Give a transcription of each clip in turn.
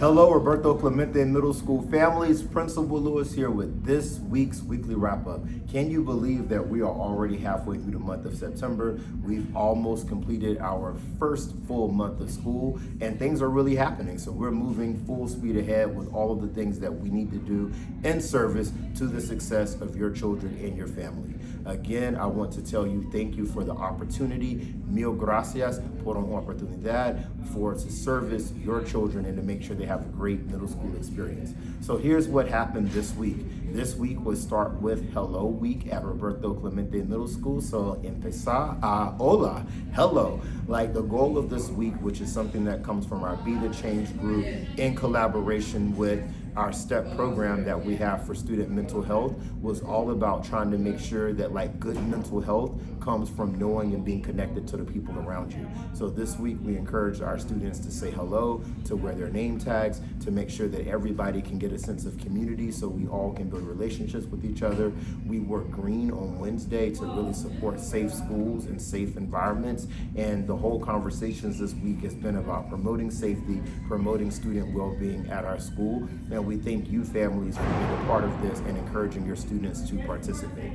Hello, Roberto Clemente Middle School families. Principal Lewis here with this week's weekly wrap up. Can you believe that we are already halfway through the month of September? We've almost completed our first full month of school and things are really happening. So we're moving full speed ahead with all of the things that we need to do in service to the success of your children and your family. Again, I want to tell you thank you for the opportunity. Mil gracias por una oportunidad for to service your children and to make sure they have a great middle school experience. So here's what happened this week. This week was start with Hello Week at Roberto Clemente Middle School. So empezar a hola, hello. Like the goal of this week, which is something that comes from our Be the Change group in collaboration with our STEP program that we have for student mental health, was all about trying to make sure that like good mental health comes from knowing and being connected to the people around you. So this week we encouraged our students to say hello, to wear their name tags, to make sure that everybody can get a sense of community so we all can build relationships with each other. We work green on Wednesday to really support safe schools and safe environments. And the whole conversations this week has been about promoting safety, promoting student well-being at our school. And we thank you families for being a part of this and encouraging your students to participate.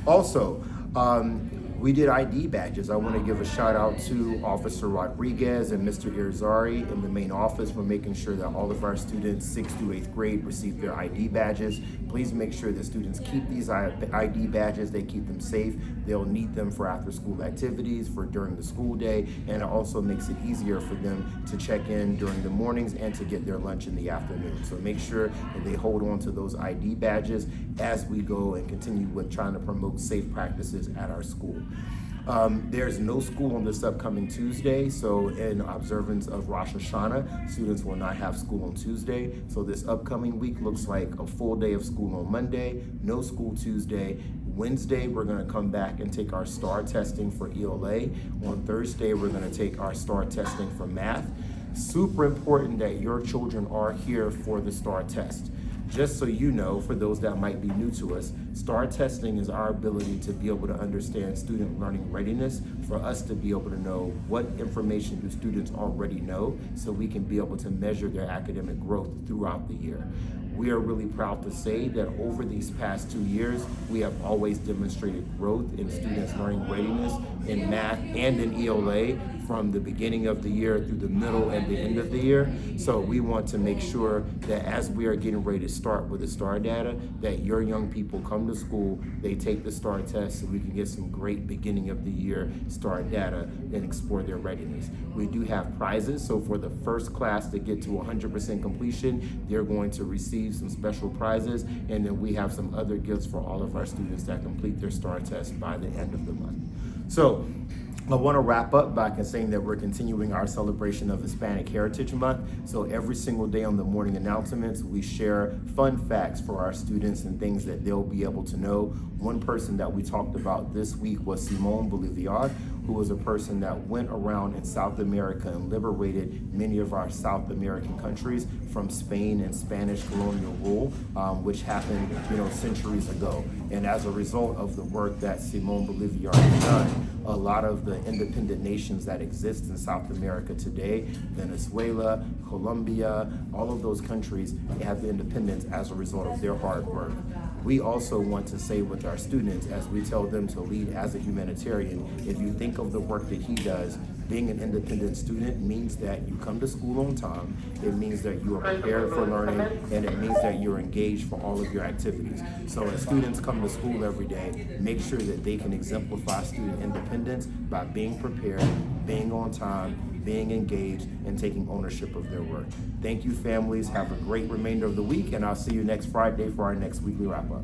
Also, we did ID badges. I want to give a shout out to Officer Rodriguez and Mr. Irizarry in the main office for making sure that all of our students 6th through 8th grade receive their ID badges. Please make sure that students keep these ID badges, they keep them safe. They'll need them for after school activities, for during the school day, and it also makes it easier for them to check in during the mornings and to get their lunch in the afternoon. So make sure that they hold on to those ID badges as we go and continue with trying to promote safe practices at our school. There's no school on this upcoming Tuesday, so in observance of Rosh Hashanah, students will not have school on Tuesday. So this upcoming week looks like a full day of school on Monday, no school Tuesday. Wednesday, we're gonna come back and take our STAR testing for ELA. On Thursday, we're gonna take our STAR testing for math. Super important that your children are here for the STAR test. Just so you know, for those that might be new to us, STAR testing is our ability to be able to understand student learning readiness, for us to be able to know what information do students already know so we can be able to measure their academic growth throughout the year. We are really proud to say that over these past 2 years, we have always demonstrated growth in students' learning readiness in math and in ELA from the beginning of the year through the middle and the end of the year. So we want to make sure that as we are getting ready to start with the STAR data, that your young people come to school, they take the STAR test so we can get some great beginning of the year STAR data and explore their readiness. We do have prizes, so for the first class to get to 100% completion, they're going to receive some special prizes, and then we have some other gifts for all of our students that complete their STAR test by the end of the month. So I want to wrap up by saying that we're continuing our celebration of Hispanic Heritage Month. So every single day on the morning announcements, we share fun facts for our students and things that they'll be able to know. One person that we talked about this week was Simón Bolívar, who was a person that went around in South America and liberated many of our South American countries from Spain and Spanish colonial rule, which happened, centuries ago. And as a result of the work that Simón Bolívar has done, a lot of the independent nations that exist in South America today, Venezuela, Colombia, all of those countries have the independence as a result of their hard work. We also want to say with our students, as we tell them to lead as a humanitarian, if you think of the work that he does, being an independent student means that you come to school on time, it means that you are prepared for learning, and it means that you're engaged for all of your activities. So as students come to school every day, make sure that they can exemplify student independence by being prepared, being on time, being engaged, and taking ownership of their work. Thank you, families. Have a great remainder of the week, and I'll see you next Friday for our next weekly wrap-up.